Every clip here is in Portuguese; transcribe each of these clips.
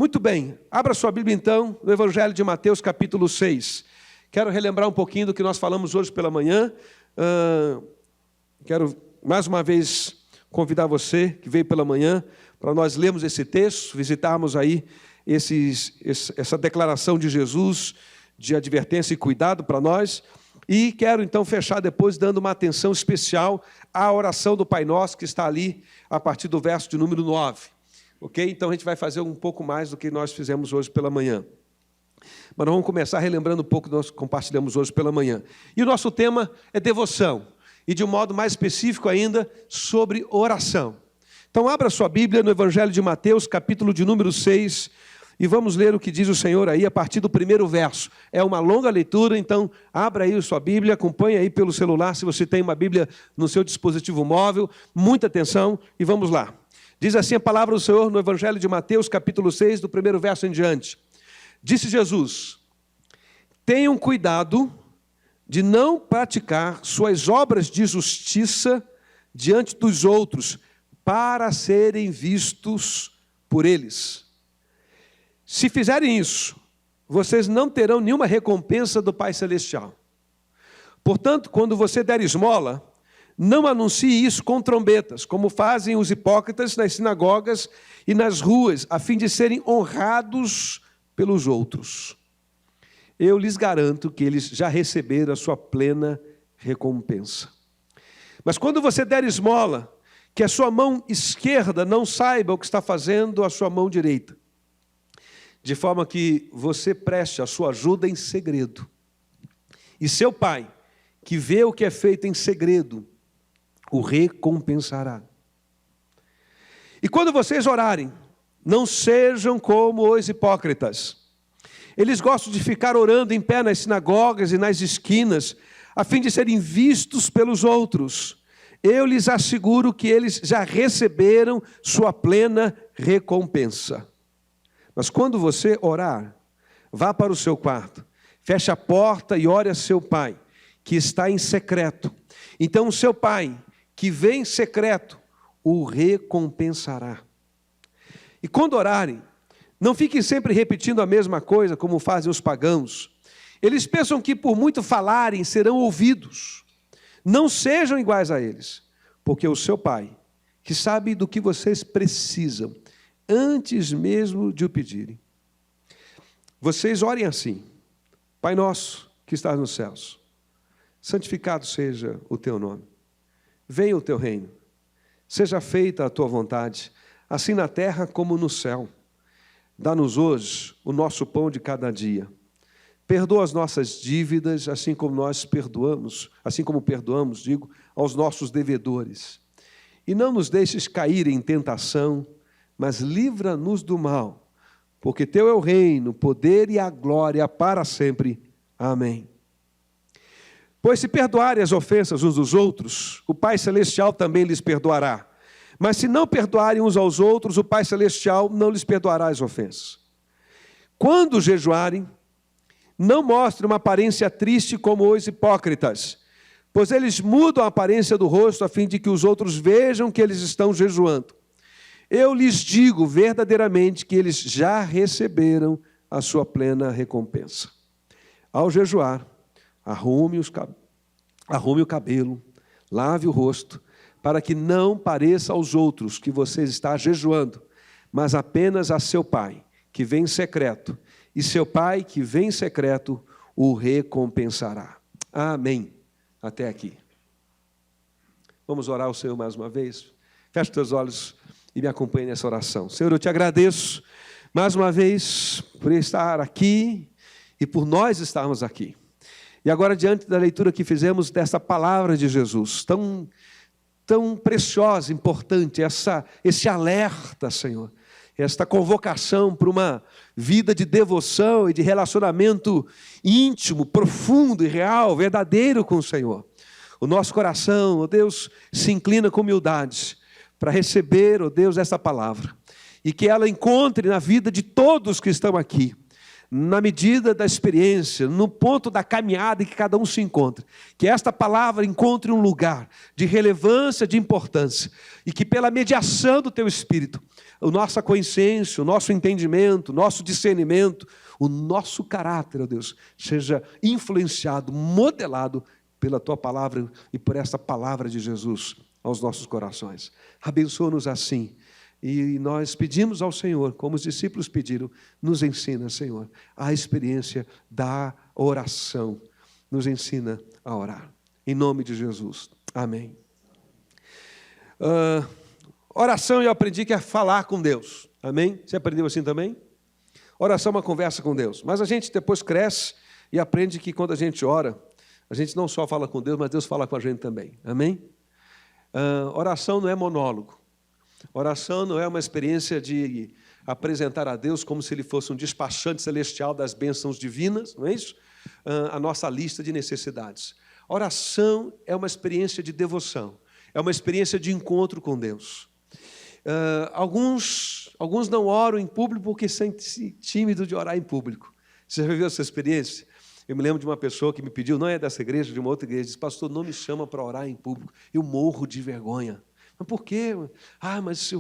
Muito bem, abra sua Bíblia então, no Evangelho de Mateus, capítulo 6. Quero relembrar um pouquinho do que nós falamos hoje pela manhã. Quero, mais uma vez, convidar você que veio pela manhã, para nós lermos esse texto, visitarmos aí essa declaração de Jesus, de advertência e cuidado para nós. E quero, então, fechar depois dando uma atenção especial à oração do Pai Nosso, que está ali a partir do verso de número 9. Ok? Então, a gente vai fazer um pouco mais do que nós fizemos hoje pela manhã. Mas nós vamos começar relembrando um pouco do que nós compartilhamos hoje pela manhã. E o nosso tema é devoção. E, de um modo mais específico ainda, sobre oração. Então, abra sua Bíblia no Evangelho de Mateus, capítulo de número 6, e vamos ler o que diz o Senhor aí a partir do primeiro verso. É uma longa leitura, então abra aí a sua Bíblia, acompanhe aí pelo celular, se você tem uma Bíblia no seu dispositivo móvel. Muita atenção e vamos lá. Diz assim a palavra do Senhor no Evangelho de Mateus, capítulo 6, do primeiro verso em diante. Disse Jesus: tenham cuidado de não praticar suas obras de justiça diante dos outros, para serem vistos por eles. Se fizerem isso, vocês não terão nenhuma recompensa do Pai Celestial. Portanto, quando você der esmola, não anuncie isso com trombetas, como fazem os hipócritas nas sinagogas e nas ruas, a fim de serem honrados pelos outros. Eu lhes garanto que eles já receberam a sua plena recompensa. Mas quando você der esmola, que a sua mão esquerda não saiba o que está fazendo a sua mão direita, de forma que você preste a sua ajuda em segredo. E seu Pai, que vê o que é feito em segredo, o recompensará. E quando vocês orarem, não sejam como os hipócritas. Eles gostam de ficar orando em pé nas sinagogas e nas esquinas, a fim de serem vistos pelos outros. Eu lhes asseguro que eles já receberam sua plena recompensa. Mas quando você orar, vá para o seu quarto, feche a porta e ore a seu Pai, que está em secreto. Então o seu Pai, que vê em secreto, o recompensará. E quando orarem, não fiquem sempre repetindo a mesma coisa, como fazem os pagãos. Eles pensam que por muito falarem serão ouvidos. Não sejam iguais a eles, porque o seu Pai, que sabe do que vocês precisam, antes mesmo de o pedirem. Vocês orem assim: Pai nosso que estás nos céus, santificado seja o teu nome. Venha o teu reino, seja feita a tua vontade, assim na terra como no céu. Dá-nos hoje o nosso pão de cada dia. Perdoa as nossas dívidas, assim como perdoamos, aos nossos devedores. E não nos deixes cair em tentação, mas livra-nos do mal, porque teu é o reino, o poder e a glória para sempre. Amém. Pois se perdoarem as ofensas uns dos outros, o Pai Celestial também lhes perdoará. Mas se não perdoarem uns aos outros, o Pai Celestial não lhes perdoará as ofensas. Quando jejuarem, não mostrem uma aparência triste como os hipócritas, pois eles mudam a aparência do rosto a fim de que os outros vejam que eles estão jejuando. Eu lhes digo verdadeiramente que eles já receberam a sua plena recompensa. Ao jejuar, arrume o cabelo, lave o rosto, para que não pareça aos outros que você está jejuando, mas apenas a seu Pai, que vem em secreto, e seu Pai, que vem em secreto, o recompensará. Amém. Até aqui. Vamos orar ao Senhor mais uma vez? Feche os teus olhos e me acompanhe nessa oração. Senhor, eu te agradeço mais uma vez por estar aqui e por nós estarmos aqui. E agora, diante da leitura que fizemos dessa palavra de Jesus, tão preciosa, importante, esse alerta, Senhor, esta convocação para uma vida de devoção e de relacionamento íntimo, profundo e real, verdadeiro com o Senhor. O nosso coração, ó Deus, se inclina com humildade para receber, ó Deus, essa palavra. E que ela encontre na vida de todos que estão aqui, na medida da experiência, no ponto da caminhada em que cada um se encontra. Que esta palavra encontre um lugar de relevância, de importância. E que pela mediação do Teu Espírito, a nossa consciência, o nosso entendimento, o nosso discernimento, o nosso caráter, ó Deus, seja influenciado, modelado pela Tua palavra e por essa palavra de Jesus aos nossos corações. Abençoa-nos assim. E nós pedimos ao Senhor, como os discípulos pediram, nos ensina, Senhor, a experiência da oração. Nos ensina a orar. Em nome de Jesus. Amém. Oração eu aprendi que é falar com Deus. Amém? Você aprendeu assim também? Oração é uma conversa com Deus. Mas a gente depois cresce e aprende que quando a gente ora, a gente não só fala com Deus, mas Deus fala com a gente também. Amém? Oração não é monólogo. Oração não é uma experiência de apresentar a Deus como se Ele fosse um despachante celestial das bênçãos divinas, não é isso? A nossa lista de necessidades. Oração é uma experiência de devoção, é uma experiência de encontro com Deus. Alguns não oram em público porque sentem-se tímidos de orar em público. Você já viveu essa experiência? Eu me lembro de uma pessoa que me pediu, não é dessa igreja, de uma outra igreja, disse, pastor, não me chama para orar em público, eu morro de vergonha. Mas por quê? Mas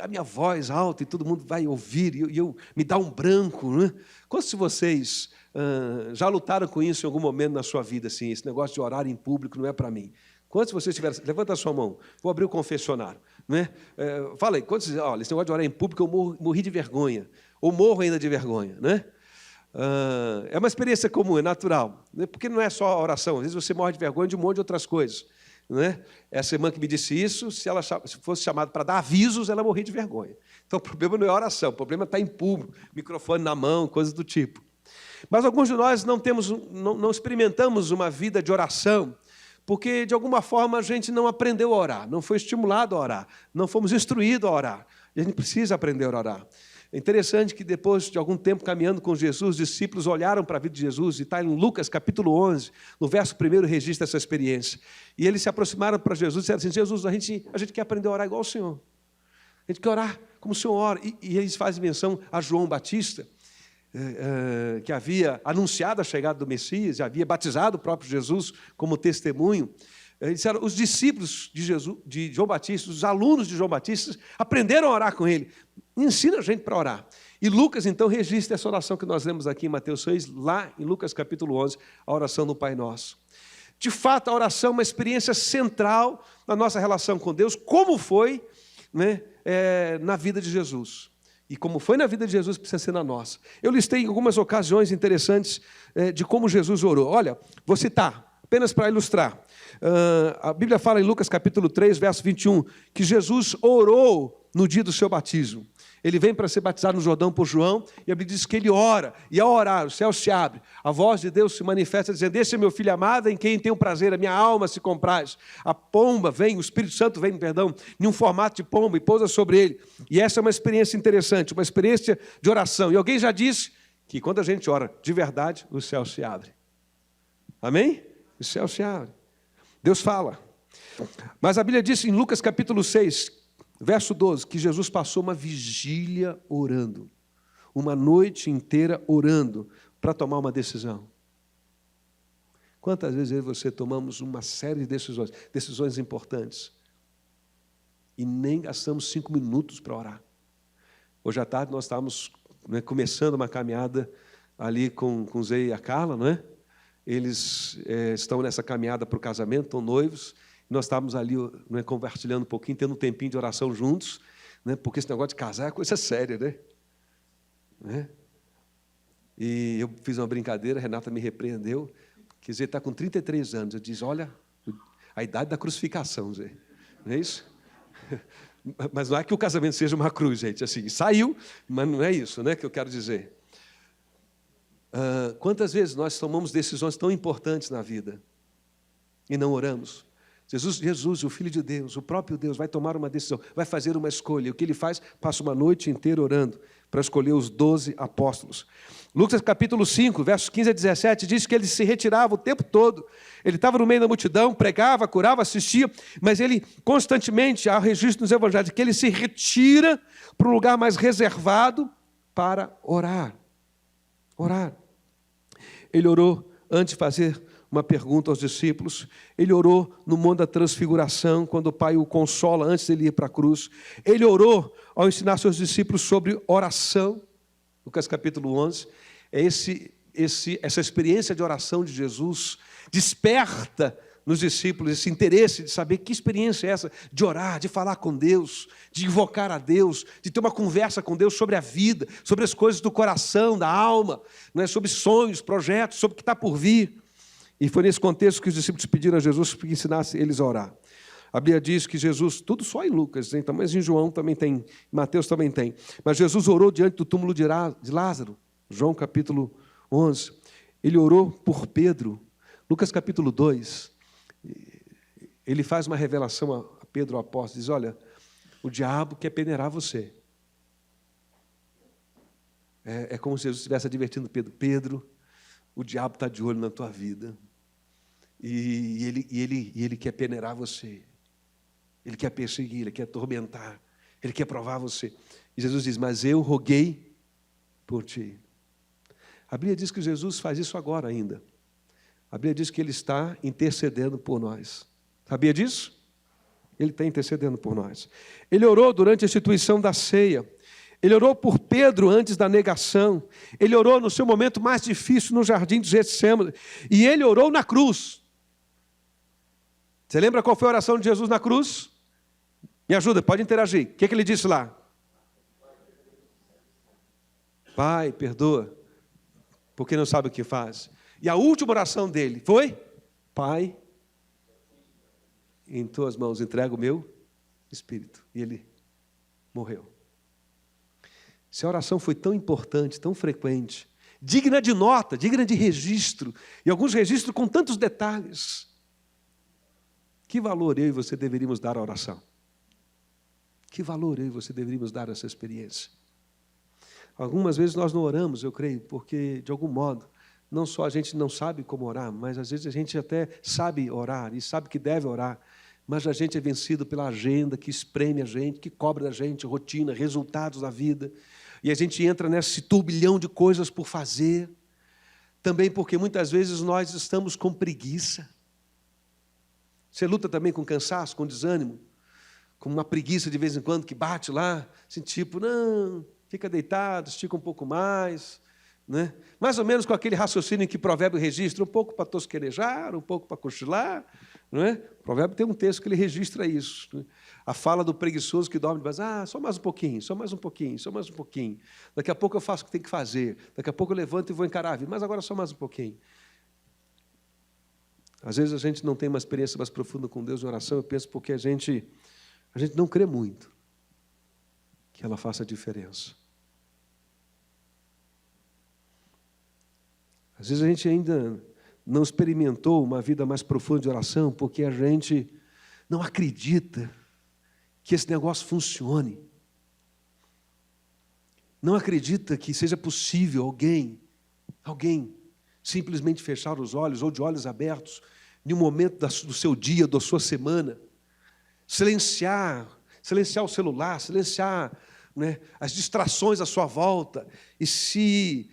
a minha voz alta e todo mundo vai ouvir, e me dá um branco. Né? Quantos de vocês já lutaram com isso em algum momento na sua vida? Assim, esse negócio de orar em público não é para mim. Quantos de vocês tiveram? Levanta a sua mão, vou abrir o confessionário. Né? Fala aí, quantos olha, esse negócio de orar em público eu morri de vergonha, ou morro ainda de vergonha. Né? É uma experiência comum, é natural, né? Porque não é só a oração, às vezes você morre de vergonha de um monte de outras coisas. Né? Essa irmã que me disse isso, se ela fosse chamada para dar avisos, ela morria de vergonha. Então, o problema não é a oração, o problema está em público, microfone na mão, coisas do tipo. Mas alguns de nós não experimentamos uma vida de oração, porque, de alguma forma, a gente não aprendeu a orar, não foi estimulado a orar, não fomos instruídos a orar. E a gente precisa aprender a orar. É interessante que depois de algum tempo caminhando com Jesus, os discípulos olharam para a vida de Jesus, e está em Lucas capítulo 11, no verso 1 registra essa experiência. E eles se aproximaram para Jesus e disseram assim, Jesus, a gente quer aprender a orar igual o Senhor. A gente quer orar como o Senhor ora. E eles fazem menção a João Batista, que havia anunciado a chegada do Messias, havia batizado o próprio Jesus como testemunho. Eles disseram, os discípulos de João Batista, os alunos de João Batista, aprenderam a orar com ele. Ensina a gente para orar. E Lucas, então, registra essa oração que nós lemos aqui em Mateus 6, lá em Lucas capítulo 11, a oração do Pai Nosso. De fato, a oração é uma experiência central na nossa relação com Deus, como foi, né, na vida de Jesus. E como foi na vida de Jesus, precisa ser na nossa. Eu listei em algumas ocasiões interessantes de como Jesus orou. Olha, vou citar, apenas para ilustrar. A Bíblia fala em Lucas capítulo 3, verso 21, que Jesus orou no dia do seu batismo. Ele vem para ser batizado no Jordão por João, e a Bíblia diz que ele ora, e ao orar, o céu se abre, a voz de Deus se manifesta, dizendo, esse é meu filho amado, em quem tenho prazer, a minha alma se compraz. A pomba vem, o Espírito Santo vem, em um formato de pomba, e pousa sobre ele. E essa é uma experiência interessante, uma experiência de oração. E alguém já disse que quando a gente ora de verdade, o céu se abre. Amém? O céu se abre. Deus fala. Mas a Bíblia diz em Lucas capítulo 6, verso 12, que Jesus passou uma vigília orando, uma noite inteira orando para tomar uma decisão. Quantas vezes você tomamos uma série de decisões importantes, e nem gastamos 5 minutos para orar? Hoje à tarde nós estávamos começando uma caminhada ali com o Zé e a Carla, não é? Eles estão nessa caminhada para o casamento, estão noivos. Nós estávamos ali compartilhando um pouquinho, tendo um tempinho de oração juntos, né? Porque esse negócio de casar é coisa séria, né? E eu fiz uma brincadeira, a Renata me repreendeu, que Zé está com 33 anos. Eu disse, olha, a idade da crucificação, Zé. Não é isso? Mas não é que o casamento seja uma cruz, gente. Assim, saiu, mas não é isso, né, que eu quero dizer. Quantas vezes nós tomamos decisões tão importantes na vida e não oramos? Jesus, o Filho de Deus, o próprio Deus, vai tomar uma decisão, vai fazer uma escolha. O que ele faz? Passa uma noite inteira orando para escolher os 12 apóstolos. Lucas capítulo 5, versos 15 a 17, diz que ele se retirava o tempo todo. Ele estava no meio da multidão, pregava, curava, assistia, mas ele constantemente, há registro nos evangelhos, que ele se retira para um lugar mais reservado para orar. Orar. Ele orou antes de fazer uma pergunta aos discípulos. Ele orou no Monte da Transfiguração, quando o Pai o consola antes de ele ir para a cruz. Ele orou ao ensinar seus discípulos sobre oração. Lucas capítulo 11. Essa experiência de oração de Jesus desperta nos discípulos esse interesse de saber que experiência é essa, de orar, de falar com Deus, de invocar a Deus, de ter uma conversa com Deus sobre a vida, sobre as coisas do coração, da alma, não é? Sobre sonhos, projetos, sobre o que está por vir. E foi nesse contexto que os discípulos pediram a Jesus que ensinasse eles a orar. A Bíblia diz que Jesus, tudo só em Lucas, então, mas em João também tem, em Mateus também tem. Mas Jesus orou diante do túmulo de Lázaro, João capítulo 11. Ele orou por Pedro. Lucas capítulo 2, ele faz uma revelação a Pedro, o apóstolo, diz, olha, o diabo quer peneirar você. É como se Jesus estivesse advertindo Pedro, Pedro, o diabo está de olho na tua vida, e ele quer peneirar você, ele quer perseguir, ele quer atormentar, ele quer provar você. E Jesus diz, mas eu roguei por ti. A Bíblia diz que Jesus faz isso agora ainda. A Bíblia diz que Ele está intercedendo por nós. Sabia disso? Ele está intercedendo por nós. Ele orou durante a instituição da ceia. Ele orou por Pedro antes da negação. Ele orou no seu momento mais difícil no jardim de Getsêmani. E Ele orou na cruz. Você lembra qual foi a oração de Jesus na cruz? Me ajuda, pode interagir. O que Ele disse lá? Pai, perdoa, porque não sabe o que faz. E a última oração dele foi, Pai, em tuas mãos entrego o meu espírito. E ele morreu. Se a oração foi tão importante, tão frequente, digna de nota, digna de registro, e alguns registros com tantos detalhes, que valor eu e você deveríamos dar à oração? Que valor eu e você deveríamos dar a essa experiência? Algumas vezes nós não oramos, eu creio, porque, de algum modo, não só a gente não sabe como orar, mas às vezes a gente até sabe orar e sabe que deve orar, mas a gente é vencido pela agenda que espreme a gente, que cobra da gente rotina, resultados da vida, e a gente entra nesse turbilhão de coisas por fazer, também porque muitas vezes nós estamos com preguiça. Você luta também com cansaço, com desânimo, com uma preguiça de vez em quando que bate lá, assim, tipo, não, fica deitado, estica um pouco mais, né? Mais ou menos com aquele raciocínio que Provérbio registra, um pouco para tosquerejar, um pouco para cochilar, não é? Provérbio tem um texto que ele registra isso, né? A fala do preguiçoso que dorme debaixo, só mais um pouquinho, só mais um pouquinho, só mais um pouquinho. Daqui a pouco eu faço o que tem que fazer, daqui a pouco eu levanto e vou encarar a vida, mas agora só mais um pouquinho. Às vezes a gente não tem uma experiência mais profunda com Deus em oração, eu penso porque a gente não crê muito que ela faça diferença. Às vezes a gente ainda não experimentou uma vida mais profunda de oração porque a gente não acredita que esse negócio funcione. Não acredita que seja possível alguém simplesmente fechar os olhos ou de olhos abertos em um momento do seu dia, da sua semana, silenciar o celular, silenciar, né, as distrações à sua volta e se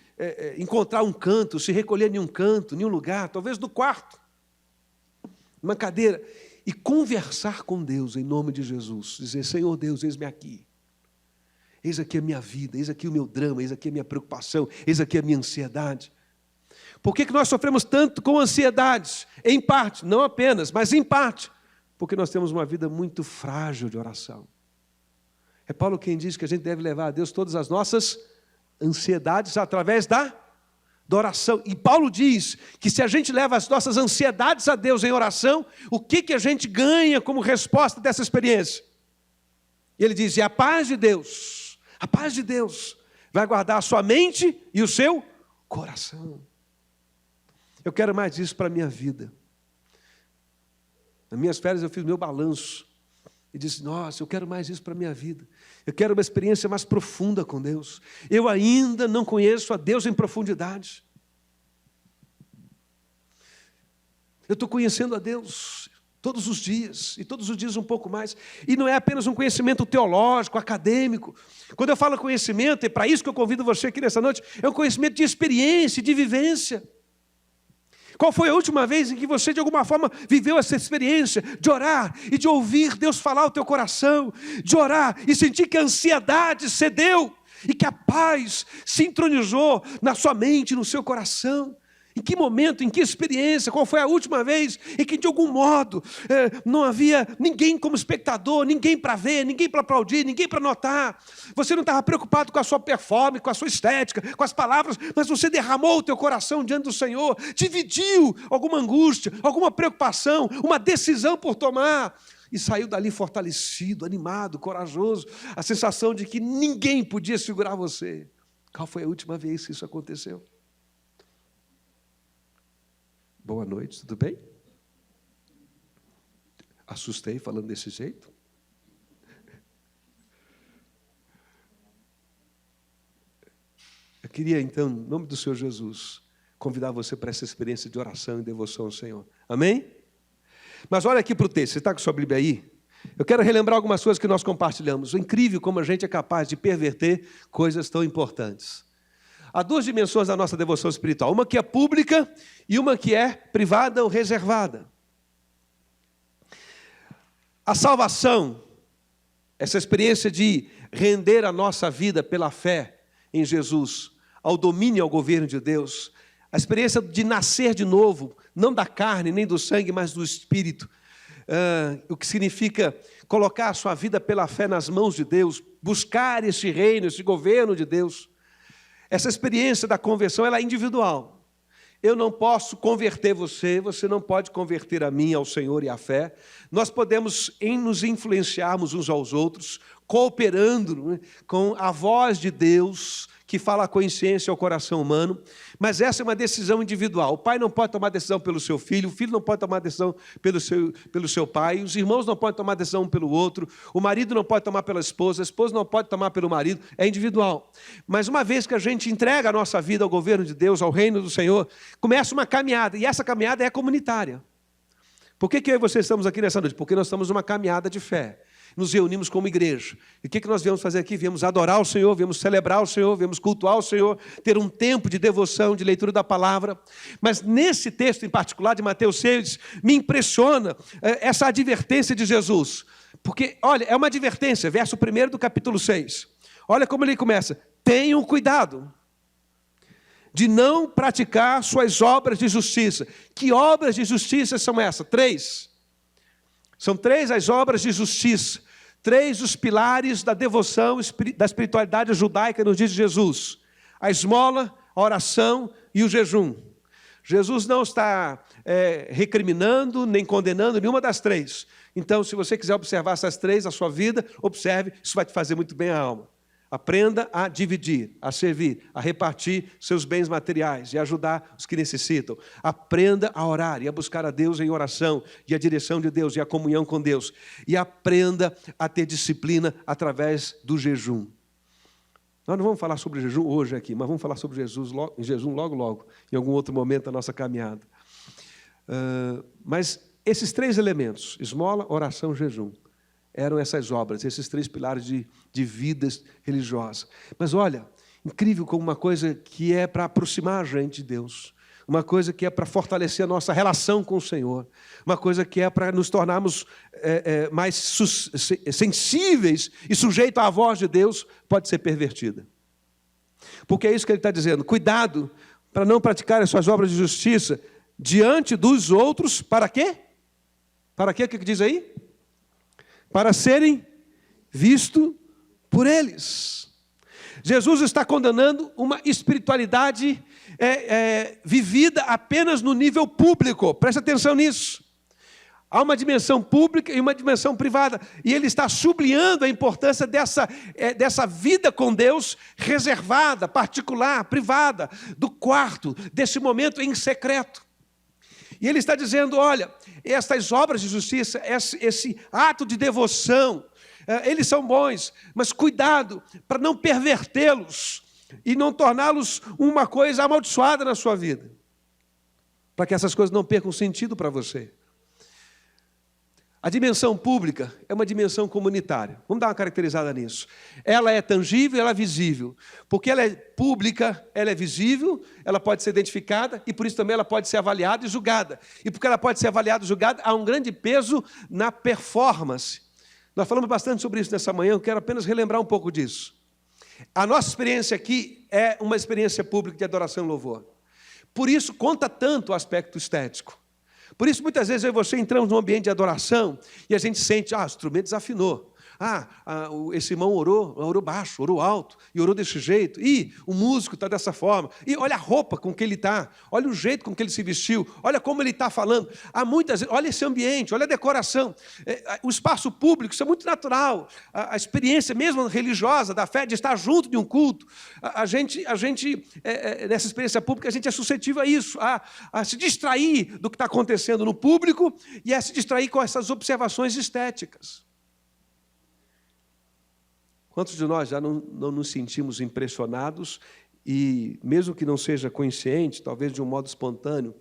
encontrar um canto, se recolher em um canto, em um lugar, talvez no quarto, numa cadeira, e conversar com Deus em nome de Jesus. Dizer, Senhor Deus, eis-me aqui. Eis aqui a minha vida, eis aqui o meu drama, eis aqui a minha preocupação, eis aqui a minha ansiedade. Por que nós sofremos tanto com ansiedades? Em parte, não apenas, mas em parte, porque nós temos uma vida muito frágil de oração. É Paulo quem diz que a gente deve levar a Deus todas as nossas ansiedades através da oração. E Paulo diz que se a gente leva as nossas ansiedades a Deus em oração, o que a gente ganha como resposta dessa experiência? E ele diz, e a paz de Deus vai guardar a sua mente e o seu coração. Eu quero mais disso para a minha vida. Nas minhas férias eu fiz meu balanço e disse, nossa, eu quero mais isso para a minha vida. Eu quero uma experiência mais profunda com Deus. Eu ainda não conheço a Deus em profundidade. Eu estou conhecendo a Deus todos os dias, e todos os dias um pouco mais. E não é apenas um conhecimento teológico, acadêmico. Quando eu falo conhecimento, é para isso que eu convido você aqui nessa noite, é um conhecimento de experiência, de vivência. Qual foi a última vez em que você, de alguma forma, viveu essa experiência de orar e de ouvir Deus falar ao teu coração, de orar e sentir que a ansiedade cedeu e que a paz se entronizou na sua mente, no seu coração? Em que momento, em que experiência, qual foi a última vez em que de algum modo não havia ninguém como espectador, ninguém para ver, ninguém para aplaudir, ninguém para notar? Você não estava preocupado com a sua performance, com a sua estética, com as palavras, mas você derramou o teu coração diante do Senhor, dividiu alguma angústia, alguma preocupação, uma decisão por tomar, e saiu dali fortalecido, animado, corajoso, a sensação de que ninguém podia segurar você. Qual foi a última vez que isso aconteceu? Boa noite, tudo bem? Assustei falando desse jeito? Eu queria, então, em nome do Senhor Jesus, convidar você para essa experiência de oração e devoção ao Senhor. Amém? Mas olha aqui para o texto, você está com a sua Bíblia aí? Eu quero relembrar algumas coisas que nós compartilhamos. É incrível como a gente é capaz de perverter coisas tão importantes. Há duas dimensões da nossa devoção espiritual. Uma que é pública e uma que é privada ou reservada. A salvação, essa experiência de render a nossa vida pela fé em Jesus, ao domínio e ao governo de Deus, a experiência de nascer de novo, não da carne nem do sangue, mas do Espírito, o que significa colocar a sua vida pela fé nas mãos de Deus, buscar esse reino, esse governo de Deus. Essa experiência da conversão, ela é individual. Eu não posso converter você, você não pode converter a mim, ao Senhor e à fé. Nós podemos nos influenciarmos uns aos outros, cooperando com a voz de Deus, que fala a consciência ao coração humano, mas essa é uma decisão individual. O pai não pode tomar decisão pelo seu filho, o filho não pode tomar decisão pelo seu pai, os irmãos não podem tomar decisão um pelo outro, o marido não pode tomar pela esposa, a esposa não pode tomar pelo marido, é individual. Mas uma vez que a gente entrega a nossa vida ao governo de Deus, ao reino do Senhor, começa uma caminhada, e essa caminhada é comunitária. Por que eu e você estamos aqui nessa noite? Porque nós estamos numa caminhada de fé. Nos reunimos como igreja. E o que nós viemos fazer aqui? Viemos adorar o Senhor, viemos celebrar o Senhor, viemos cultuar o Senhor, ter um tempo de devoção, de leitura da palavra. Mas nesse texto em particular de Mateus 6, me impressiona essa advertência de Jesus. Porque, olha, é uma advertência, verso 1 do capítulo 6. Olha como ele começa. Tenham cuidado de não praticar suas obras de justiça. Que obras de justiça são essas? 3. São 3 as obras de justiça, 3 os pilares da devoção, da espiritualidade judaica nos dias de Jesus. A esmola, a oração e o jejum. Jesus não está recriminando nem condenando nenhuma das 3. Então, se você quiser observar essas 3 na sua vida, observe, isso vai te fazer muito bem à alma. Aprenda a dividir, a servir, a repartir seus bens materiais e ajudar os que necessitam. Aprenda a orar e a buscar a Deus em oração e a direção de Deus e a comunhão com Deus. E aprenda a ter disciplina através do jejum. Nós não vamos falar sobre jejum hoje aqui, mas vamos falar sobre jejum logo, em algum outro momento da nossa caminhada. Mas esses 3 elementos, esmola, oração, jejum, eram essas obras, esses 3 pilares de vidas religiosas. Mas olha, incrível como uma coisa que é para aproximar a gente de Deus, uma coisa que é para fortalecer a nossa relação com o Senhor, uma coisa que é para nos tornarmos mais sensíveis e sujeitos à voz de Deus, pode ser pervertida. Porque é isso que ele está dizendo. Cuidado para não praticar as suas obras de justiça diante dos outros, para quê? Para quê? O que diz aí? Para serem vistos por eles. Jesus está condenando uma espiritualidade vivida apenas no nível público. Preste atenção nisso. Há uma dimensão pública e uma dimensão privada. E ele está sublinhando a importância dessa vida com Deus reservada, particular, privada, do quarto, desse momento em secreto. E ele está dizendo, olha, estas obras de justiça, esse ato de devoção, eles são bons, mas cuidado para não pervertê-los e não torná-los uma coisa amaldiçoada na sua vida, para que essas coisas não percam sentido para você. A dimensão pública é uma dimensão comunitária. Vamos dar uma caracterizada nisso. Ela é tangível, ela é visível. Porque ela é pública, ela é visível, ela pode ser identificada e por isso também ela pode ser avaliada e julgada. E porque ela pode ser avaliada e julgada, há um grande peso na performance. Nós falamos bastante sobre isso nessa manhã, eu quero apenas relembrar um pouco disso. A nossa experiência aqui é uma experiência pública de adoração e louvor. Por isso conta tanto o aspecto estético. Por isso, muitas vezes, eu e você entramos num ambiente de adoração e a gente sente, o instrumento desafinou. Esse irmão orou baixo, orou alto, e orou desse jeito. E o músico está dessa forma. E olha a roupa com que ele está, olha o jeito com que ele se vestiu, olha como ele está falando. Há muitas vezes, olha esse ambiente, olha a decoração. O espaço público, isso é muito natural. A experiência mesmo religiosa, da fé, de estar junto de um culto. A gente nessa experiência pública, a gente é suscetível a isso, a se distrair do que está acontecendo no público e a se distrair com essas observações estéticas. Quantos de nós já não nos sentimos impressionados e, mesmo que não seja consciente, talvez de um modo espontâneo,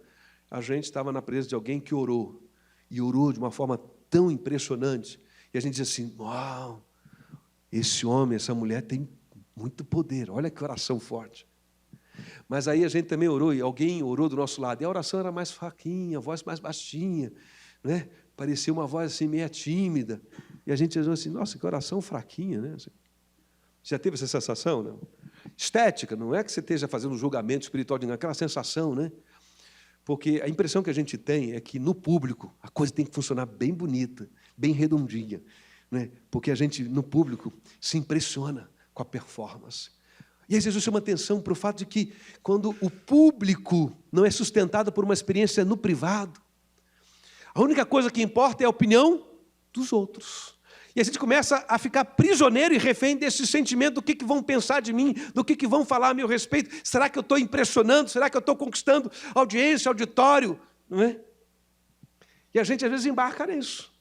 a gente estava na presença de alguém que orou, e orou de uma forma tão impressionante, e a gente diz assim, uau, esse homem, essa mulher tem muito poder, olha que oração forte. Mas aí a gente também orou, e alguém orou do nosso lado, e a oração era mais fraquinha, a voz mais baixinha, né? Parecia uma voz assim meio tímida, e a gente diz assim, nossa, que oração fraquinha, né? Já teve essa sensação, não? Estética, não é que você esteja fazendo um julgamento espiritual de ninguém, aquela sensação, né? Porque a impressão que a gente tem é que no público a coisa tem que funcionar bem bonita, bem redondinha, né? Porque a gente, no público, se impressiona com a performance. E aí Jesus chama atenção para o fato de que quando o público não é sustentado por uma experiência no privado, a única coisa que importa é a opinião dos outros. E a gente começa a ficar prisioneiro e refém desse sentimento do que vão pensar de mim, do que vão falar a meu respeito. Será que eu estou impressionando? Será que eu estou conquistando audiência, auditório? Não é? E a gente, às vezes, embarca nisso.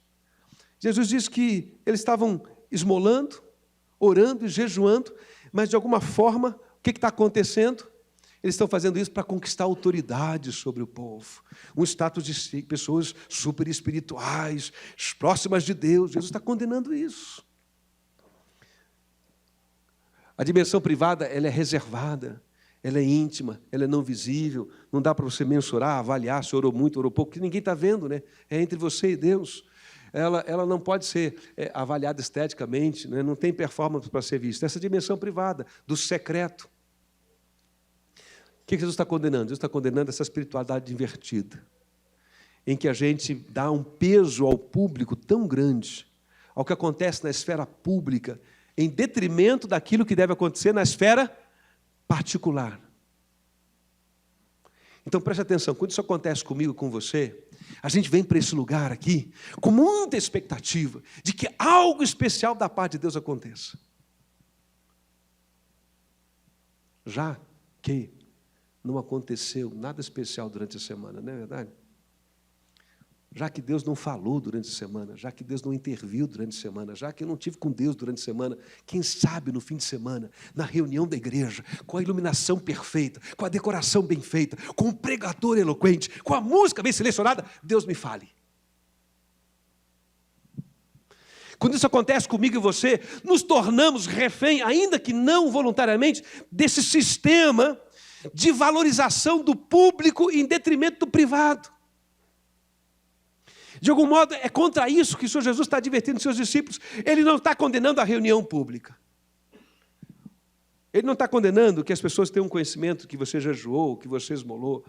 Jesus diz que eles estavam esmolando, orando e jejuando, mas, de alguma forma, o que está acontecendo? Eles estão fazendo isso para conquistar autoridade sobre o povo. Um status de pessoas super espirituais, próximas de Deus. Jesus está condenando isso. A dimensão privada, ela é reservada, ela é íntima, ela é não visível. Não dá para você mensurar, avaliar se orou muito, orou pouco, porque ninguém está vendo, né? É entre você e Deus. Ela não pode ser avaliada esteticamente, né? Não tem performance para ser vista. Essa dimensão privada, do secreto. O que Jesus está condenando? Jesus está condenando essa espiritualidade invertida, em que a gente dá um peso ao público tão grande, ao que acontece na esfera pública, em detrimento daquilo que deve acontecer na esfera particular. Então, preste atenção, quando isso acontece comigo, com você, a gente vem para esse lugar aqui com muita expectativa de que algo especial da parte de Deus aconteça. Já que não aconteceu nada especial durante a semana, não é verdade? Já que Deus não falou durante a semana, já que Deus não interviu durante a semana, já que eu não estive com Deus durante a semana, quem sabe no fim de semana, na reunião da igreja, com a iluminação perfeita, com a decoração bem feita, com o pregador eloquente, com a música bem selecionada, Deus me fale. Quando isso acontece comigo e você, nos tornamos refém, ainda que não voluntariamente, desse sistema de valorização do público em detrimento do privado. De algum modo, é contra isso que o Senhor Jesus está advertindo os seus discípulos. Ele não está condenando a reunião pública. Ele não está condenando que as pessoas tenham conhecimento que você jejuou, que você esmolou.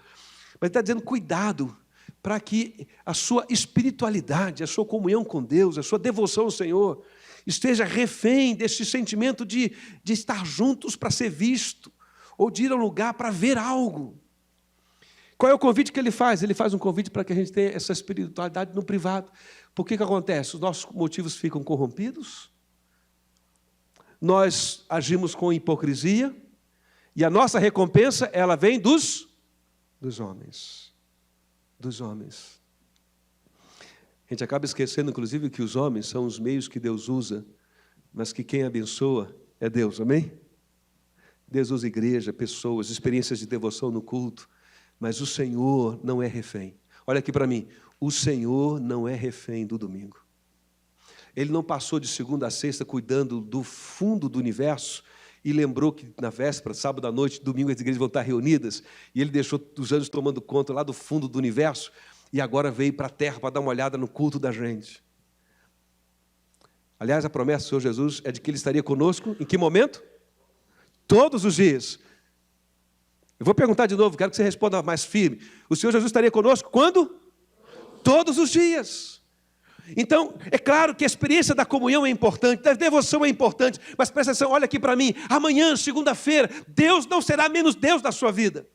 Mas ele está dizendo, cuidado, para que a sua espiritualidade, a sua comunhão com Deus, a sua devoção ao Senhor, esteja refém desse sentimento de estar juntos para ser visto, ou de ir ao lugar para ver algo. Qual é o convite que ele faz? Ele faz um convite para que a gente tenha essa espiritualidade no privado. Por que acontece? Os nossos motivos ficam corrompidos, nós agimos com hipocrisia, e a nossa recompensa, ela vem dos homens. Dos homens. A gente acaba esquecendo, inclusive, que os homens são os meios que Deus usa, mas que quem abençoa é Deus, amém? Deus usa igreja, pessoas, experiências de devoção no culto, mas o Senhor não é refém. Olha aqui para mim. O Senhor não é refém do domingo. Ele não passou de segunda a sexta cuidando do fundo do universo e lembrou que na véspera, sábado à noite, domingo, as igrejas vão estar reunidas, e ele deixou os anjos tomando conta lá do fundo do universo, e agora veio para a terra para dar uma olhada no culto da gente. Aliás, a promessa do Senhor Jesus é de que Ele estaria conosco em que momento? Todos os dias. Eu vou perguntar de novo, quero que você responda mais firme. O Senhor Jesus estaria conosco quando? Todos os dias. Então, é claro que a experiência da comunhão é importante, da devoção é importante, mas presta atenção, olha aqui para mim, amanhã, segunda-feira, Deus não será menos Deus da sua vida.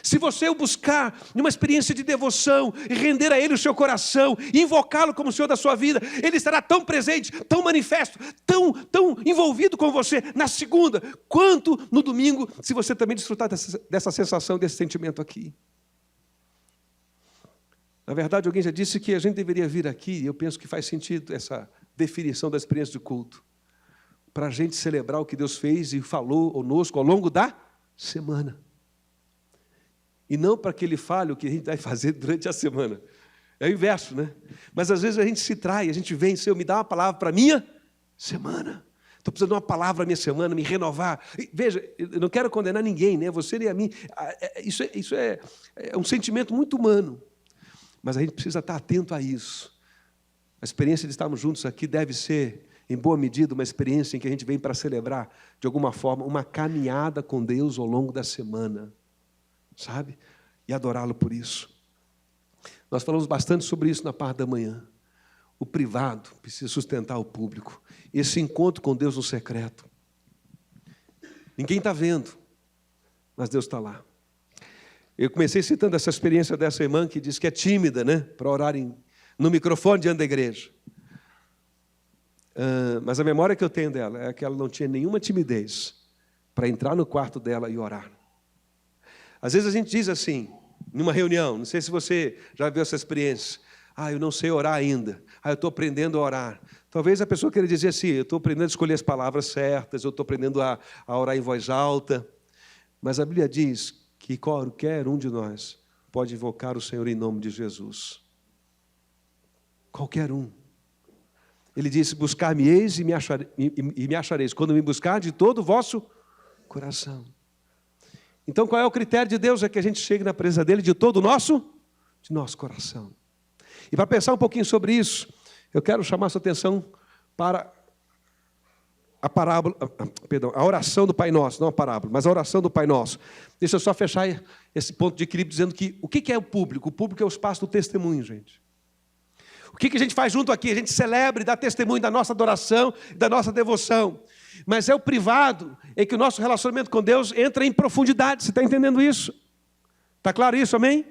Se você o buscar numa experiência de devoção, e render a Ele o seu coração, e invocá-lo como Senhor da sua vida, Ele estará tão presente, tão manifesto, tão envolvido com você na segunda, quanto no domingo, se você também desfrutar dessa sensação, desse sentimento aqui. Na verdade, alguém já disse que a gente deveria vir aqui, e eu penso que faz sentido essa definição da experiência de culto, para a gente celebrar o que Deus fez e falou conosco ao longo da semana. E não para que Ele fale o que a gente vai fazer durante a semana. É o inverso, né? Mas às vezes a gente se trai, a gente vem, Senhor, me dá uma palavra para a minha semana. Estou precisando de uma palavra para a minha semana, me renovar. E, veja, eu não quero condenar ninguém, né? Você nem a mim. Isso é um sentimento muito humano. Mas a gente precisa estar atento a isso. A experiência de estarmos juntos aqui deve ser, em boa medida, uma experiência em que a gente vem para celebrar, de alguma forma, uma caminhada com Deus ao longo da semana. Sabe? E adorá-lo por isso. Nós falamos bastante sobre isso na parte da manhã. O privado precisa sustentar o público. Esse encontro com Deus no secreto. Ninguém está vendo, mas Deus está lá. Eu comecei citando essa experiência dessa irmã que diz que é tímida, né? Para orar no microfone diante da igreja. Mas a memória que eu tenho dela é que ela não tinha nenhuma timidez para entrar no quarto dela e orar. Às vezes a gente diz assim, numa reunião, não sei se você já viu essa experiência, eu não sei orar ainda, eu estou aprendendo a orar. Talvez a pessoa queira dizer assim, eu estou aprendendo a escolher as palavras certas, eu estou aprendendo a orar em voz alta, mas a Bíblia diz que qualquer um de nós pode invocar o Senhor em nome de Jesus. Qualquer um. Ele disse, buscar-me-eis e me achareis, quando me buscar de todo o vosso coração. Então, qual é o critério de Deus? É que a gente chegue na presença dEle de todo o nosso coração. E para pensar um pouquinho sobre isso, eu quero chamar a sua atenção para a oração do Pai Nosso, não a parábola, mas a oração do Pai Nosso. Deixa eu só fechar esse ponto de equilíbrio dizendo que o que é o público? O público é o espaço do testemunho, gente. O que a gente faz junto aqui? A gente celebra e dá testemunho da nossa adoração, da nossa devoção. Mas é o privado em que o nosso relacionamento com Deus entra em profundidade. Você está entendendo isso? Está claro isso, amém?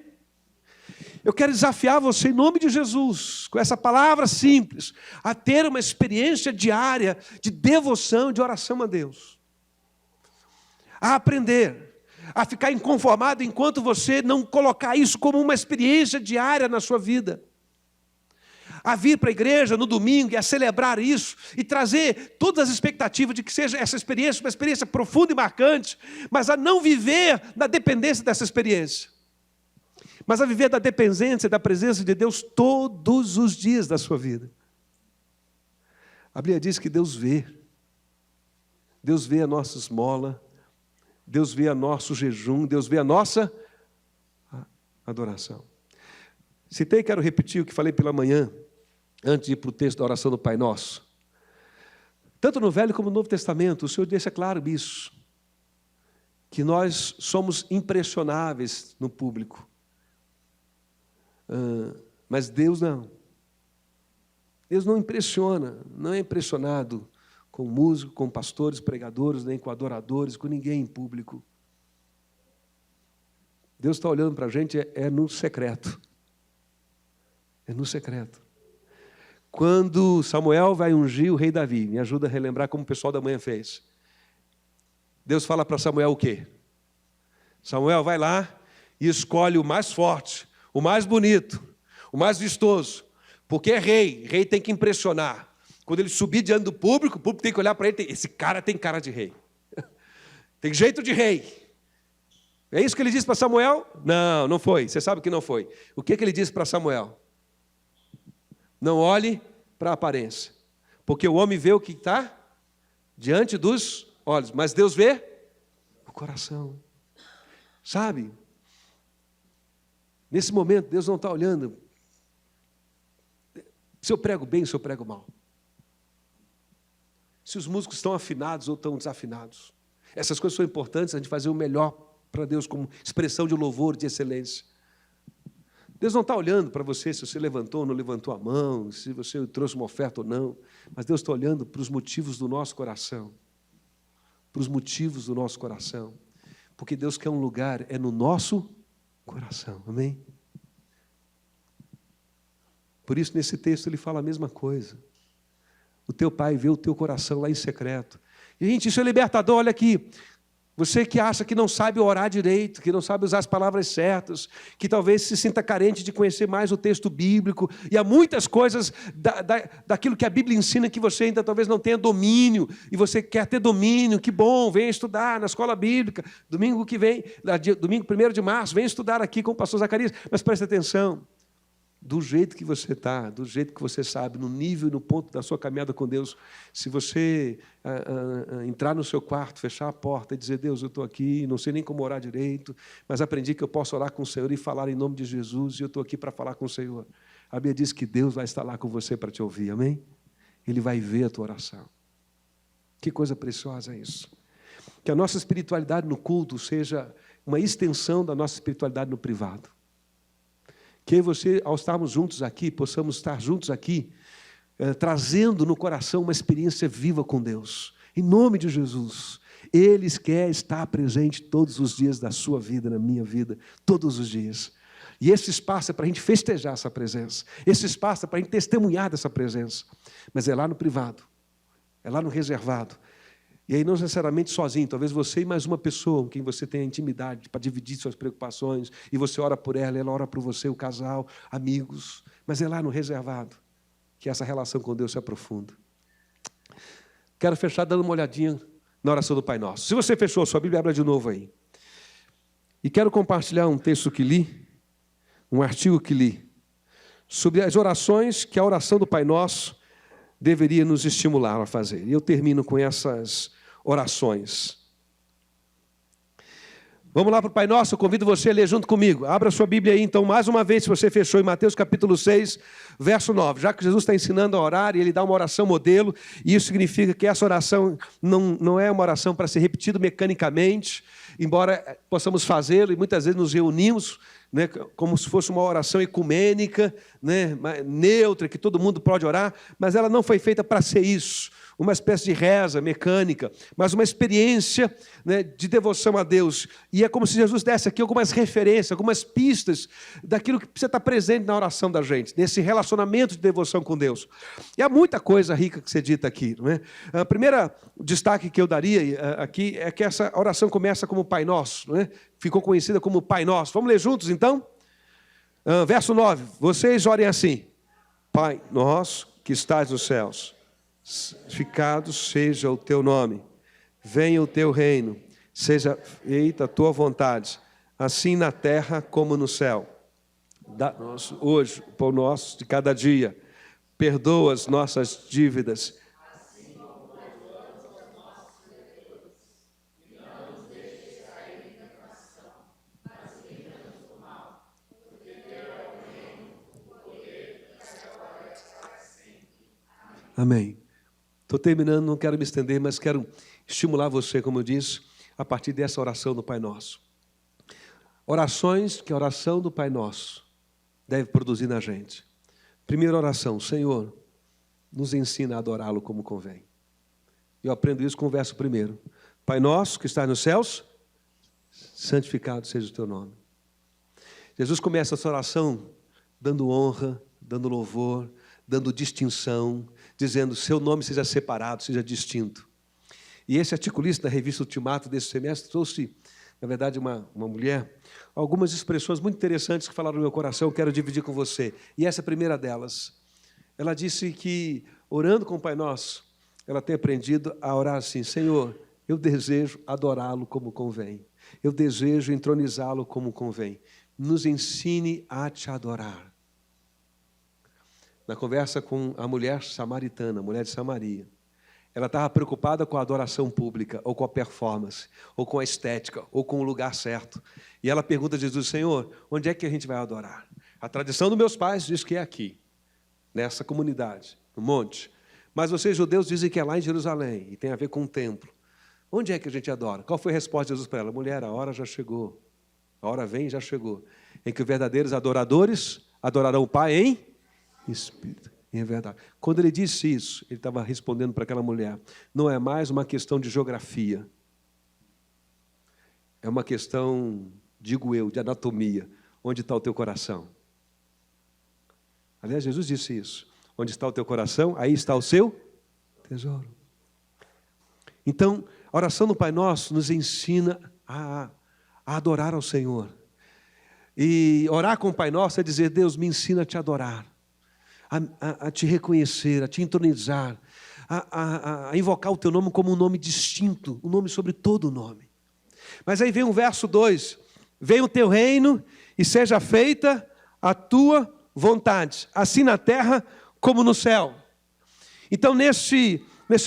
Eu quero desafiar você, em nome de Jesus, com essa palavra simples, a ter uma experiência diária de devoção, de oração a Deus. A aprender, a ficar inconformado enquanto você não colocar isso como uma experiência diária na sua vida. A vir para a igreja no domingo e a celebrar isso e trazer todas as expectativas de que seja essa experiência uma experiência profunda e marcante, mas a não viver na dependência dessa experiência. Mas a viver da dependência da presença de Deus todos os dias da sua vida. A Bíblia diz que Deus vê. Deus vê a nossa esmola, Deus vê o nosso jejum, Deus vê a nossa adoração. Citei e quero repetir o que falei pela manhã, antes de ir para o texto da oração do Pai Nosso. Tanto no Velho como no Novo Testamento, o Senhor deixa claro isso, que nós somos impressionáveis no público. Mas Deus não. Deus não impressiona, não é impressionado com músicos, com pastores, pregadores, nem com adoradores, com ninguém em público. Deus está olhando para a gente no secreto. É no secreto. Quando Samuel vai ungir o rei Davi, me ajuda a relembrar como o pessoal da manhã fez. Deus fala para Samuel o quê? Samuel vai lá e escolhe o mais forte, o mais bonito, o mais vistoso, porque é rei, rei tem que impressionar. Quando ele subir diante do público, o público tem que olhar para ele, esse cara tem cara de rei, tem jeito de rei. É isso que ele disse para Samuel? Não, não foi. Você sabe que não foi. O que ele disse para Samuel? Não olhe para a aparência, porque o homem vê o que está diante dos olhos, mas Deus vê o coração. Sabe? Nesse momento, Deus não está olhando se eu prego bem, se eu prego mal. Se os músicos estão afinados ou estão desafinados. Essas coisas são importantes, a gente fazer o melhor para Deus como expressão de louvor, de excelência. Deus não está olhando para você se você levantou ou não levantou a mão, se você trouxe uma oferta ou não, mas Deus está olhando para os motivos do nosso coração. Para os motivos do nosso coração. Porque Deus quer um lugar, é no nosso coração, amém? Por isso, nesse texto, ele fala a mesma coisa. O teu pai vê o teu coração lá em secreto. E, gente, isso é libertador, olha aqui. Você que acha que não sabe orar direito, que não sabe usar as palavras certas, que talvez se sinta carente de conhecer mais o texto bíblico, e há muitas coisas daquilo que a Bíblia ensina que você ainda talvez não tenha domínio, e você quer ter domínio, que bom, venha estudar na escola bíblica, domingo que vem, domingo 1º de março, venha estudar aqui com o pastor Zacarias, mas preste atenção. Do jeito que você está, do jeito que você sabe, no nível e no ponto da sua caminhada com Deus, se você entrar no seu quarto, fechar a porta e dizer, Deus, eu estou aqui, não sei nem como orar direito, mas aprendi que eu posso orar com o Senhor e falar em nome de Jesus, e eu estou aqui para falar com o Senhor. A Bíblia diz que Deus vai estar lá com você para te ouvir, amém? Ele vai ver a tua oração. Que coisa preciosa é isso. Que a nossa espiritualidade no culto seja uma extensão da nossa espiritualidade no privado. Que eu e você, ao estarmos juntos aqui, possamos estar juntos aqui, trazendo no coração uma experiência viva com Deus. Em nome de Jesus. Ele quer estar presente todos os dias da sua vida, na minha vida, todos os dias. E esse espaço é para a gente festejar essa presença. Esse espaço é para a gente testemunhar dessa presença. Mas é lá no privado, é lá no reservado. E aí não necessariamente sozinho, talvez você e mais uma pessoa com quem você tenha intimidade para dividir suas preocupações, e você ora por ela, ela ora por você, o casal, amigos, mas é lá no reservado que essa relação com Deus se aprofunda. Quero fechar dando uma olhadinha na oração do Pai Nosso. Se você fechou a sua Bíblia, abra de novo aí. E quero compartilhar um texto que li, um artigo que li, sobre as orações que a oração do Pai Nosso deveria nos estimular a fazer. E eu termino com essas orações. Vamos lá para o Pai Nosso, eu convido você a ler junto comigo. Abra sua Bíblia aí, então, mais uma vez, se você fechou em Mateus capítulo 6, verso 9. Já que Jesus está ensinando a orar, e ele dá uma oração modelo, e isso significa que essa oração não é uma oração para ser repetida mecanicamente, embora possamos fazê-lo, e muitas vezes nos reunimos, né, como se fosse uma oração ecumênica, né, neutra, que todo mundo pode orar, mas ela não foi feita para ser isso, uma espécie de reza mecânica, mas uma experiência, né, de devoção a Deus. E é como se Jesus desse aqui algumas referências, algumas pistas daquilo que precisa estar presente na oração da gente, nesse relacionamento de devoção com Deus. E há muita coisa rica que você dita aqui. Não é? A primeira destaque que eu daria aqui é que essa oração começa como Pai Nosso, não é? Ficou conhecida como Pai Nosso. Vamos ler juntos, então? Verso 9. Vocês orem assim. Pai nosso que estás nos céus, santificado seja o teu nome. Venha o teu reino. Seja feita a tua vontade, assim na terra como no céu. Dá-nos hoje o pão nosso de cada dia. Perdoa as nossas dívidas, amém. Estou terminando, não quero me estender, mas quero estimular você, como eu disse, a partir dessa oração do Pai Nosso. Orações que a oração do Pai Nosso deve produzir na gente. Primeira oração, Senhor, nos ensina a adorá-lo como convém. Eu aprendo isso com o verso primeiro. Pai Nosso que está nos céus, santificado seja o teu nome. Jesus começa essa oração dando honra, dando louvor, dando distinção, dizendo, seu nome seja separado, seja distinto. E esse articulista da revista Ultimato desse semestre trouxe, na verdade, uma mulher, algumas expressões muito interessantes que falaram no meu coração, eu quero dividir com você. E essa é a primeira delas. Ela disse que, orando com o Pai Nosso, ela tem aprendido a orar assim, Senhor, Eu desejo adorá-lo como convém. Eu desejo entronizá-lo como convém. Nos ensine a te adorar. Na conversa com a mulher samaritana, a mulher de Samaria, ela estava preocupada com a adoração pública, ou com a performance, ou com a estética, ou com o lugar certo. E ela pergunta a Jesus: Senhor, onde é que a gente vai adorar? A tradição dos meus pais diz que é aqui, nessa comunidade, no monte. Mas vocês, judeus, dizem que é lá em Jerusalém, e tem a ver com o templo. Onde é que a gente adora? Qual foi a resposta de Jesus para ela? Mulher, a hora já chegou. A hora vem e já chegou. Em que os verdadeiros adoradores adorarão o Pai em espírito. É verdade. Quando ele disse isso, ele estava respondendo para aquela mulher: não é mais uma questão de geografia. É uma questão, digo eu, de anatomia. Onde está o teu coração? Aliás, Jesus disse isso. Onde está o teu coração, aí está o seu tesouro. Então, a oração do Pai Nosso nos ensina a adorar ao Senhor. E orar com o Pai Nosso é dizer: Deus, me ensina a te adorar, a te reconhecer, a te entronizar, a invocar o teu nome como um nome distinto, um nome sobre todo o nome. Mas aí vem o verso 2: venha o teu reino e seja feita a tua vontade, assim na terra como no céu. Então, nesse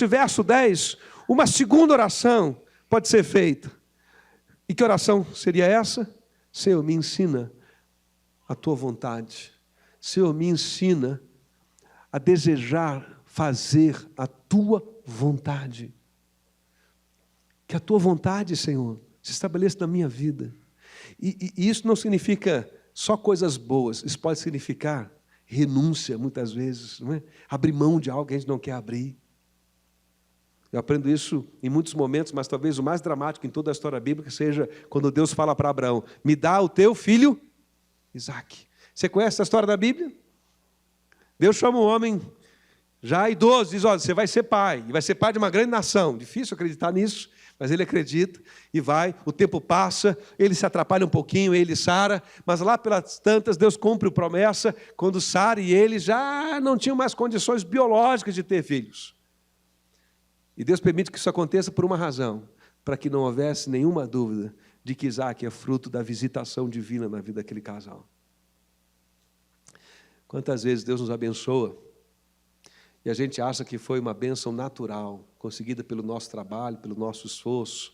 verso 10, uma segunda oração pode ser feita. E que oração seria essa? Senhor, me ensina a tua vontade. Senhor, me ensina a desejar fazer a tua vontade. Que a tua vontade, Senhor, se estabeleça na minha vida. E isso não significa só coisas boas. Isso pode significar renúncia, muitas vezes, não é? Abrir mão de algo que a gente não quer abrir. Eu aprendo isso em muitos momentos, mas talvez o mais dramático em toda a história bíblica seja quando Deus fala para Abraão: me dá o teu filho Isaque. Você conhece essa história da Bíblia? Deus chama um homem já idoso, diz: olha, você vai ser pai, e vai ser pai de uma grande nação. Difícil acreditar nisso, mas ele acredita e vai. O tempo passa, ele se atrapalha um pouquinho, ele e Sara, mas lá pelas tantas Deus cumpre a promessa, quando Sara e ele já não tinham mais condições biológicas de ter filhos. E Deus permite que isso aconteça por uma razão: para que não houvesse nenhuma dúvida de que Isaque é fruto da visitação divina na vida daquele casal. Quantas vezes Deus nos abençoa e a gente acha que foi uma bênção natural, conseguida pelo nosso trabalho, pelo nosso esforço.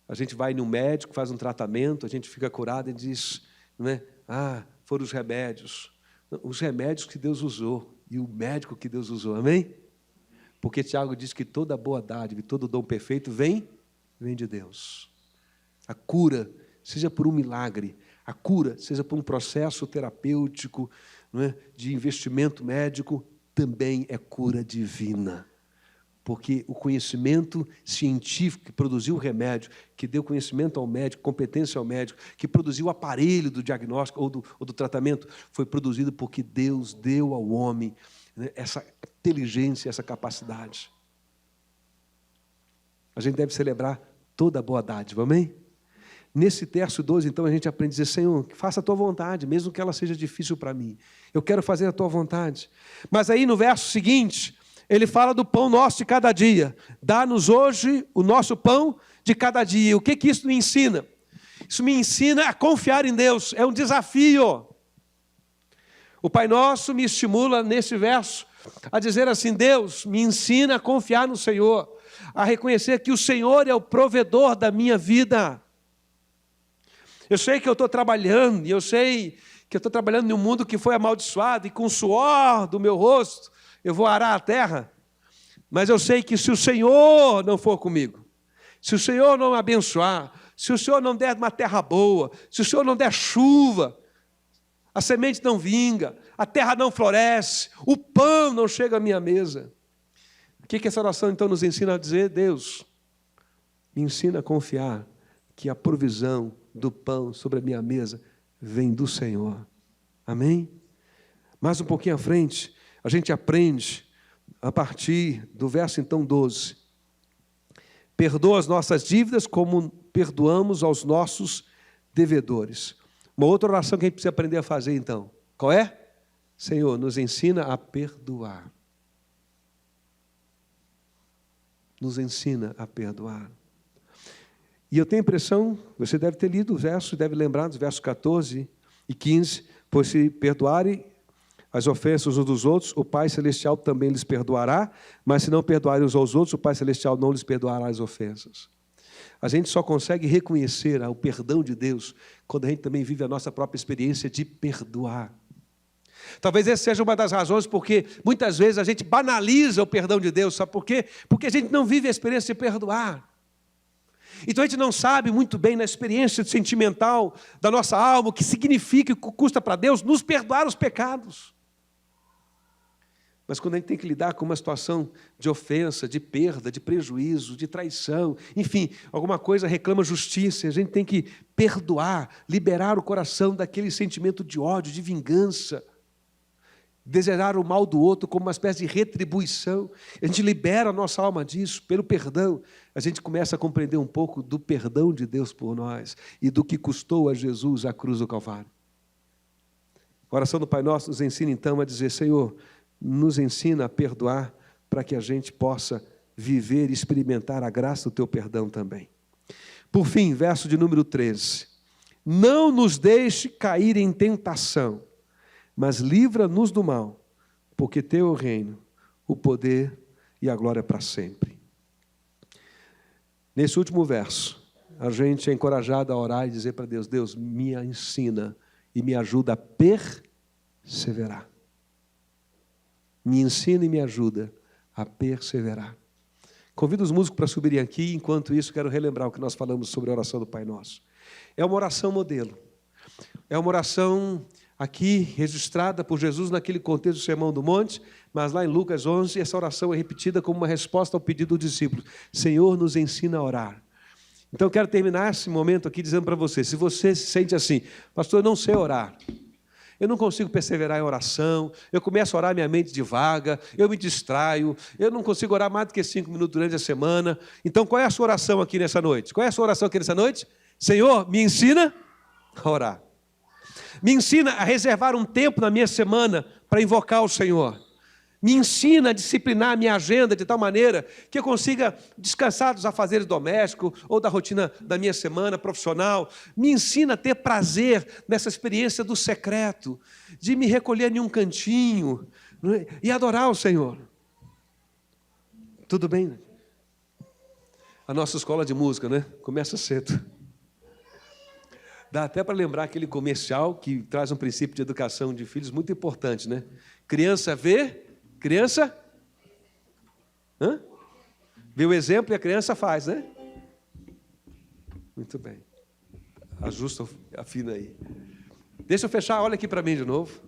A gente vai no médico, faz um tratamento, a gente fica curado e diz, não é? Foram os remédios. Os remédios que Deus usou e o médico que Deus usou, amém? Porque Tiago diz que toda boa dádiva e todo dom perfeito vem de Deus. A cura, seja por um milagre, a cura, seja por um processo terapêutico, não é? De investimento médico, também é cura divina. Porque o conhecimento científico que produziu o remédio, que deu conhecimento ao médico, competência ao médico, que produziu o aparelho do diagnóstico ou do tratamento, foi produzido porque Deus deu ao homem, né, essa inteligência, essa capacidade. A gente deve celebrar toda a boa dádiva, amém? Nesse verso 12, então, a gente aprende a dizer: Senhor, faça a tua vontade, mesmo que ela seja difícil para mim. Eu quero fazer a tua vontade. Mas aí, no verso seguinte, ele fala do pão nosso de cada dia. Dá-nos hoje o nosso pão de cada dia. O que isso me ensina? Isso me ensina a confiar em Deus. É um desafio. O Pai Nosso me estimula, nesse verso, a dizer assim: Deus, me ensina a confiar no Senhor, a reconhecer que o Senhor é o provedor da minha vida. Eu sei que eu estou trabalhando, e eu sei que eu estou trabalhando em um mundo que foi amaldiçoado, e com o suor do meu rosto eu vou arar a terra, mas eu sei que se o Senhor não for comigo, se o Senhor não abençoar, se o Senhor não der uma terra boa, se o Senhor não der chuva, a semente não vinga, a terra não floresce, o pão não chega à minha mesa. O que essa oração então nos ensina a dizer? Deus, me ensina a confiar que a provisão do pão sobre a minha mesa vem do Senhor. Amém? Mais um pouquinho à frente, a gente aprende, a partir do verso então 12. Perdoa as nossas dívidas como perdoamos aos nossos devedores. Uma outra oração que a gente precisa aprender a fazer então. Qual é? Senhor, nos ensina a perdoar. nos ensina a perdoar. E eu tenho a impressão, você deve ter lido o verso, deve lembrar dos versos 14 e 15, pois se perdoarem as ofensas uns dos outros, o Pai Celestial também lhes perdoará, mas se não perdoarem uns aos outros, o Pai Celestial não lhes perdoará as ofensas. A gente só consegue reconhecer o perdão de Deus quando a gente também vive a nossa própria experiência de perdoar. Talvez essa seja uma das razões porque muitas vezes a gente banaliza o perdão de Deus, sabe por quê? Porque a gente não vive a experiência de perdoar. Então a gente não sabe muito bem na experiência sentimental da nossa alma o que significa e o que custa para Deus nos perdoar os pecados. Mas quando a gente tem que lidar com uma situação de ofensa, de perda, de prejuízo, de traição, enfim, alguma coisa reclama justiça, a gente tem que perdoar, liberar o coração daquele sentimento de ódio, de vingança, desejar o mal do outro como uma espécie de retribuição. A gente libera a nossa alma disso, pelo perdão. A gente começa a compreender um pouco do perdão de Deus por nós e do que custou a Jesus a cruz do Calvário. A oração do Pai Nosso nos ensina então a dizer: Senhor, nos ensina a perdoar para que a gente possa viver e experimentar a graça do Teu perdão também. Por fim, verso de número 13. Não nos deixe cair em tentação, mas livra-nos do mal, porque Teu é o reino, o poder e a glória para sempre. Nesse último verso, a gente é encorajado a orar e dizer para Deus: Deus, me ensina e me ajuda a perseverar. Me ensina e me ajuda a perseverar. Convido os músicos para subirem aqui, enquanto isso quero relembrar o que nós falamos sobre a oração do Pai Nosso. É uma oração modelo. É uma oração aqui registrada por Jesus naquele contexto do Sermão do Monte, mas lá em Lucas 11, essa oração é repetida como uma resposta ao pedido dos discípulos. Senhor, nos ensina a orar. Então eu quero terminar esse momento aqui dizendo para você, se você se sente assim: pastor, eu não sei orar, eu não consigo perseverar em oração, eu começo a orar, minha mente divaga, eu me distraio, eu não consigo orar mais do que 5 minutos durante a semana. Então, qual é a sua oração aqui nessa noite? Qual é a sua oração aqui nessa noite? Senhor, me ensina a orar. Me ensina a reservar um tempo na minha semana para invocar o Senhor. Me ensina a disciplinar a minha agenda de tal maneira que eu consiga descansar dos afazeres domésticos ou da rotina da minha semana profissional. Me ensina a ter prazer nessa experiência do secreto, de me recolher em um cantinho, não é? E adorar o Senhor. Tudo bem? A nossa escola de música, né? Começa cedo. Dá até para lembrar aquele comercial que traz um princípio de educação de filhos muito importante, né? Criança vê... Criança, vê o exemplo e a criança faz, né? Muito bem. Ajusta, afina aí. Deixa eu fechar, olha aqui para mim de novo.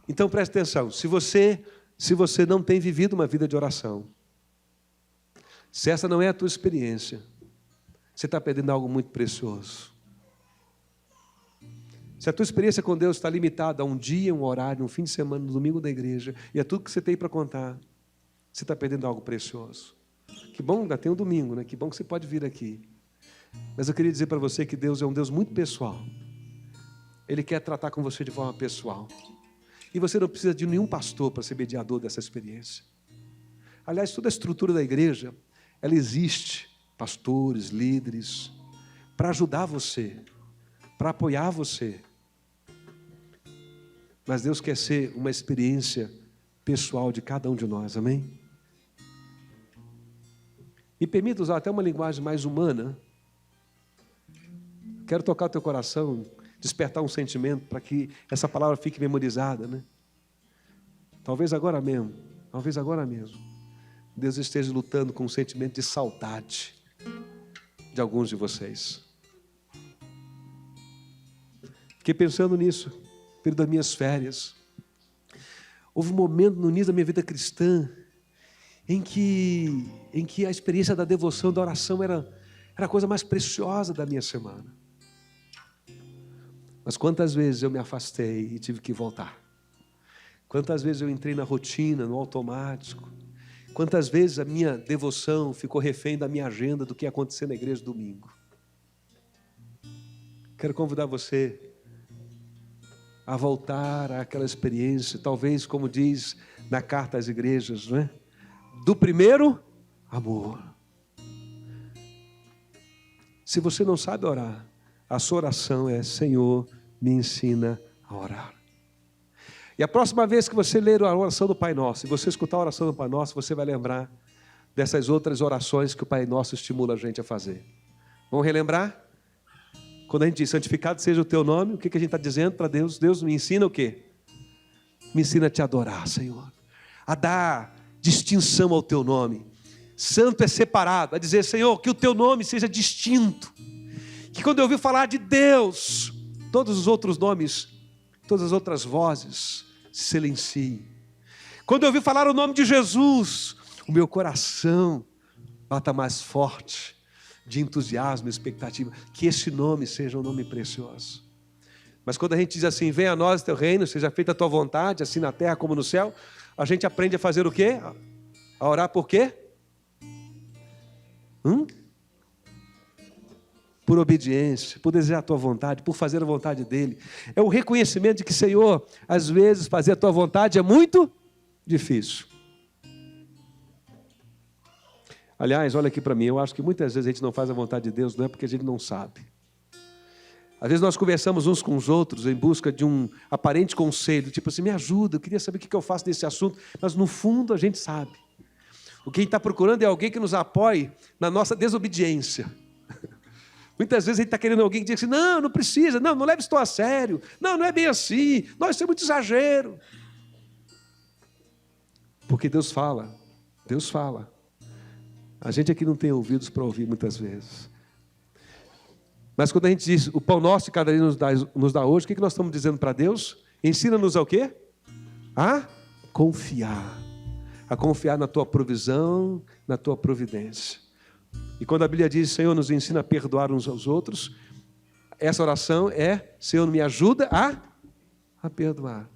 Então, preste atenção. Se você não tem vivido uma vida de oração, se essa não é a tua experiência, você está perdendo algo muito precioso. Se a tua experiência com Deus está limitada a um dia, um horário, um fim de semana, no domingo da igreja, e é tudo que você tem para contar, você está perdendo algo precioso. Que bom, ainda tem um domingo, né? Que bom que você pode vir aqui. Mas eu queria dizer para você que Deus é um Deus muito pessoal. Ele quer tratar com você de forma pessoal. E você não precisa de nenhum pastor para ser mediador dessa experiência. Aliás, toda a estrutura da igreja, ela existe, pastores, líderes, para ajudar você, para apoiar você. Mas Deus quer ser uma experiência pessoal de cada um de nós, amém? Me permita usar até uma linguagem mais humana. Quero tocar o teu coração, despertar um sentimento para que essa palavra fique memorizada, né? Talvez agora mesmo, Deus esteja lutando com um sentimento de saudade de alguns de vocês. Fiquei pensando nisso. Período das minhas férias. Houve um momento no início da minha vida cristã em que a experiência da devoção, da oração era a coisa mais preciosa da minha semana. Mas quantas vezes eu me afastei e tive que voltar? Quantas vezes eu entrei na rotina, no automático? Quantas vezes a minha devoção ficou refém da minha agenda, do que ia acontecer na igreja domingo? Quero convidar você a voltar àquela experiência, talvez, como diz na carta às igrejas, não é? Do primeiro amor. Se você não sabe orar, a sua oração é: Senhor, me ensina a orar. E a próxima vez que você ler a oração do Pai Nosso, e você escutar a oração do Pai Nosso, você vai lembrar dessas outras orações que o Pai Nosso estimula a gente a fazer. Vamos relembrar? Quando a gente diz, santificado seja o teu nome, o que a gente está dizendo para Deus? Deus me ensina o quê? Me ensina a te adorar, Senhor. A dar distinção ao teu nome. Santo é separado. A dizer, Senhor, que o teu nome seja distinto. Que quando eu ouvir falar de Deus, todos os outros nomes, todas as outras vozes se silenciem. Quando eu ouvir falar o nome de Jesus, o meu coração bata mais forte de entusiasmo e expectativa. Que esse nome seja um nome precioso. Mas quando a gente diz assim, venha a nós o teu reino, seja feita a tua vontade, assim na terra como no céu, a gente aprende a fazer o quê? A orar por quê? Por obediência, por desejar a tua vontade, por fazer a vontade dele. É o reconhecimento de que, Senhor, às vezes fazer a tua vontade é muito difícil. Aliás, olha aqui para mim, eu acho que muitas vezes a gente não faz a vontade de Deus, não é porque a gente não sabe. Às vezes nós conversamos uns com os outros em busca de um aparente conselho, tipo assim, me ajuda, eu queria saber o que eu faço nesse assunto, mas no fundo a gente sabe. O que a gente está procurando é alguém que nos apoie na nossa desobediência. Muitas vezes a gente está querendo alguém que diga assim, não, não precisa, não leve isso tão a sério, não é bem assim, nós temos muito exagero. Porque Deus fala. A gente aqui não tem ouvidos para ouvir muitas vezes. Mas quando a gente diz, o pão nosso de cada dia nos dá hoje, o que nós estamos dizendo para Deus? Ensina-nos ao quê? A confiar. A confiar na tua provisão, na tua providência. E quando a Bíblia diz, Senhor, nos ensina a perdoar uns aos outros, essa oração é, Senhor, me ajuda a perdoar.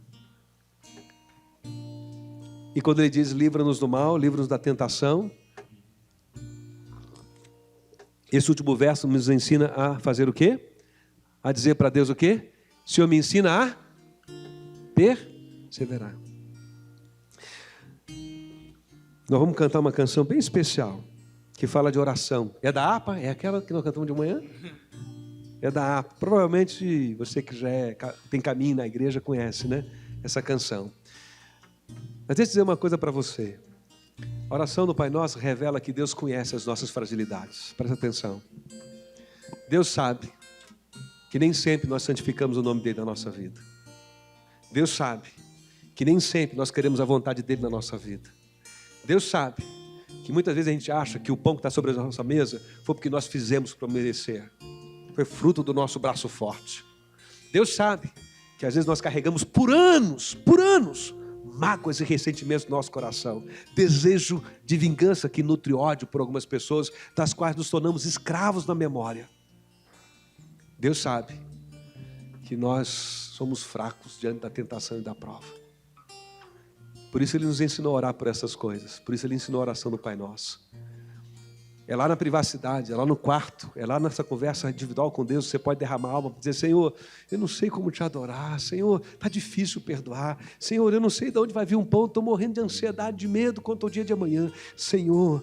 E quando ele diz, livra-nos do mal, livra-nos da tentação, esse último verso nos ensina a fazer o quê? A dizer para Deus o quê? Senhor, me ensina a perseverar. Nós vamos cantar uma canção bem especial, que fala de oração. É da APA? É aquela que nós cantamos de manhã? É da APA. Provavelmente você que já tem caminho na igreja conhece, né? Essa canção. Mas deixa eu dizer uma coisa para você. A oração do Pai Nosso revela que Deus conhece as nossas fragilidades. Presta atenção. Deus sabe que nem sempre nós santificamos o nome dele na nossa vida. Deus sabe que nem sempre nós queremos a vontade dele na nossa vida. Deus sabe que muitas vezes a gente acha que o pão que está sobre a nossa mesa foi porque nós fizemos para merecer. Foi fruto do nosso braço forte. Deus sabe que às vezes nós carregamos por anos, mágoas e ressentimentos no nosso coração. Desejo de vingança que nutre ódio por algumas pessoas, das quais nos tornamos escravos na memória. Deus sabe que nós somos fracos diante da tentação e da prova. Por isso Ele nos ensinou a orar por essas coisas. Por isso Ele ensinou a oração do Pai Nosso. É lá na privacidade, é lá no quarto, é lá nessa conversa individual com Deus, você pode derramar a alma para dizer, Senhor, eu não sei como te adorar, Senhor, está difícil perdoar, Senhor, eu não sei de onde vai vir um pão, estou morrendo de ansiedade, de medo quanto ao dia de amanhã, Senhor,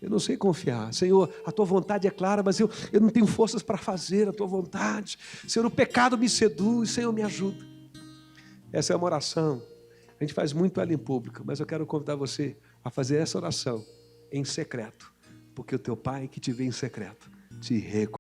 eu não sei confiar, Senhor, a tua vontade é clara, mas eu não tenho forças para fazer a tua vontade, Senhor, o pecado me seduz, Senhor, me ajuda. Essa é uma oração, a gente faz muito ela em público, mas eu quero convidar você a fazer essa oração em secreto. Porque o teu Pai que te vê em secreto te reconhece.